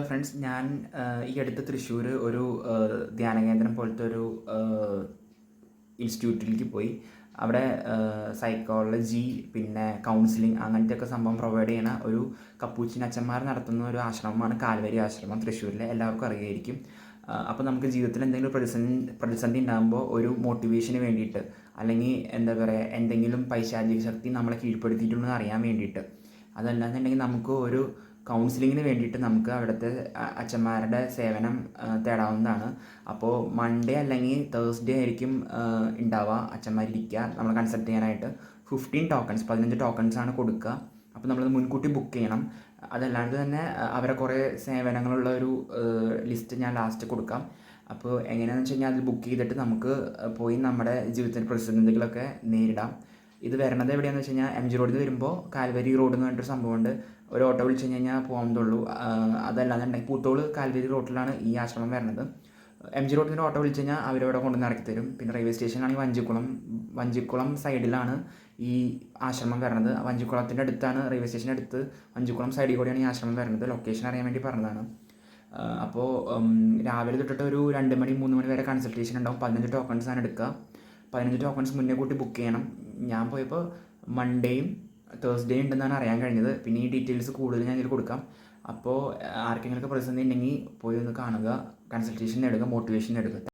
Friends, ഞാൻ ഈ അടുത്ത് തൃശ്ശൂർ ഒരു ധ്യാനകേന്ദ്രം പോലത്തെ ഒരു ഇൻസ്റ്റിറ്റ്യൂട്ടിലേക്ക് പോയി. അവിടെ സൈക്കോളജി, പിന്നെ കൗൺസിലിംഗ് അങ്ങനത്തെ ഒക്കെ സംഭവം പ്രൊവൈഡ് ചെയ്യുന്ന ഒരു കപ്പൂച്ചിൻ അച്ഛന്മാർ നടത്തുന്ന ഒരു ആശ്രമമാണ് കാൽവരി ആശ്രമം. തൃശ്ശൂരിലെ എല്ലാവർക്കും അറിയായിരിക്കും. അപ്പോൾ നമുക്ക് ജീവിതത്തിൽ എന്തെങ്കിലും പ്രതിസന്ധി ഉണ്ടാകുമ്പോൾ ഒരു മോട്ടിവേഷന് വേണ്ടിയിട്ട്, അല്ലെങ്കിൽ എന്താ പറയുക, എന്തെങ്കിലും പൈശാചിക ശക്തി നമ്മളെ കീഴ്പ്പെടുത്തിയിട്ടുണ്ടെന്ന് അറിയാൻ വേണ്ടിയിട്ട്, അതല്ലാന്നുണ്ടെങ്കിൽ നമുക്ക് ഒരു കൗൺസിലിങ്ങിന് വേണ്ടിയിട്ട് നമുക്ക് അവിടുത്തെ അച്ഛന്മാരുടെ സേവനം തേടാവുന്നതാണ്. അപ്പോൾ മൺഡേ അല്ലെങ്കിൽ തേഴ്സ്ഡേ ആയിരിക്കും ഉണ്ടാവുക, അച്ഛന്മാരിരിക്കുക നമ്മളെ കൺസൾട്ട് ചെയ്യാനായിട്ട്. 15 ടോക്കൺസാണ് കൊടുക്കുക. അപ്പോൾ നമ്മളത് മുൻകൂട്ടി ബുക്ക് ചെയ്യണം. അതല്ലാണ്ട് തന്നെ അവരെ കുറേ സേവനങ്ങളുള്ള ഒരു ലിസ്റ്റ് ഞാൻ ലാസ്റ്റ് കൊടുക്കാം. അപ്പോൾ എങ്ങനെയാണെന്ന് വെച്ച് കഴിഞ്ഞാൽ അത് ബുക്ക് ചെയ്തിട്ട് നമുക്ക് പോയി നമ്മുടെ ജീവിതത്തിൻ്റെ പ്രതിസന്ധികളൊക്കെ നേരിടാം. ഇത് വരണത് എവിടെയാണെന്ന് വെച്ച് കഴിഞ്ഞാൽ MG റോഡിൽ നിന്ന് വരുമ്പോൾ കാൽവരി റോഡ് എന്ന് പറഞ്ഞിട്ടൊരു സംഭവമുണ്ട്. ഒരു ഓട്ടോ വിളിച്ച് കഴിഞ്ഞാൽ പോകാവുന്നതുള്ളൂ. അതല്ലാന്നുണ്ടെങ്കിൽ പൂത്തോള് കാൽവരി റോഡിലാണ് ഈ ആശ്രമം വരുന്നത്. MG റോഡിൽ നിന്ന് ഓട്ടോ വിളിച്ച് കഴിഞ്ഞാൽ അവരവിടെ കൊണ്ടുവന്ന് ഇറക്കി തരും. പിന്നെ റെയിൽവേ സ്റ്റേഷനാണെങ്കിൽ വഞ്ചിക്കുളം സൈഡിലാണ് ഈ ആശ്രമം വരുന്നത്. വഞ്ചിക്കുളത്തിൻ്റെ അടുത്താണ്, റെയിൽവേ സ്റ്റേഷൻ്റെ അടുത്ത് വഞ്ചിക്കുളം സൈഡിൽ കൂടിയാണ് ഈ ആശ്രമം വരുന്നത്. ലൊക്കേഷൻ അറിയാൻ വേണ്ടി പറഞ്ഞതാണ്. അപ്പോൾ രാവിലെ തൊട്ടിട്ട് ഒരു 2 മണി 3 മണി വരെ കൺസൾട്ടേഷൻ ഉണ്ടാവും. 15 ടോക്കൺസാണ് എടുക്കുക. 15 ടോക്കൺസ് മുന്നേ കൂട്ടി ബുക്ക് ചെയ്യണം. ഞാൻ പോയപ്പോൾ മൺഡേയും തേഴ്സ്ഡേയും ഉണ്ടെന്നാണ് അറിയാൻ കഴിഞ്ഞത്. പിന്നെ ഈ ഡീറ്റെയിൽസ് കൂടുതൽ ഞാൻ ഇതിൽ കൊടുക്കാം. അപ്പോൾ ആർക്കെങ്കിലുമൊക്കെ പ്രതിസന്ധി ഉണ്ടെങ്കിൽ പോയി ഒന്ന് കാണുക, കൺസൾട്ടേഷൻ എടുക്കുക, മോട്ടിവേഷൻ എടുക്കുക.